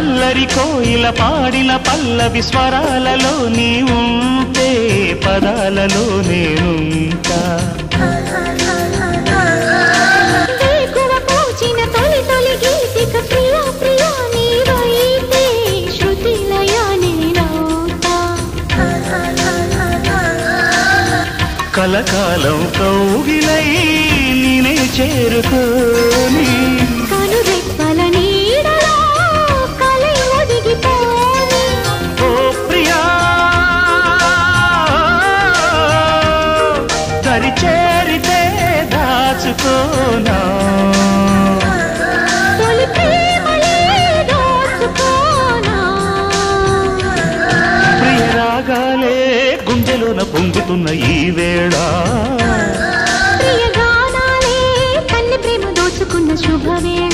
అల్లరి కోయిల పాడిన పల్లవి స్వరాలలో నీ ఉంటే పదాలలో నేనుంటా కలకాలం కౌగిలై నేనే చేరుకోని కనురెప్పల నీడలో కలై ఒదిగిపోని ఓ ప్రియా దరి చేరితే దాచుకోనా తొలి ప్రేమలే దోచుకోనా ప్రియ రాగాలే గుండెలోన పొంగుతున్న ఈ వేళ ప్రియ గానాలే కన్ని ప్రేమ దోచుకున్న శుభవేళ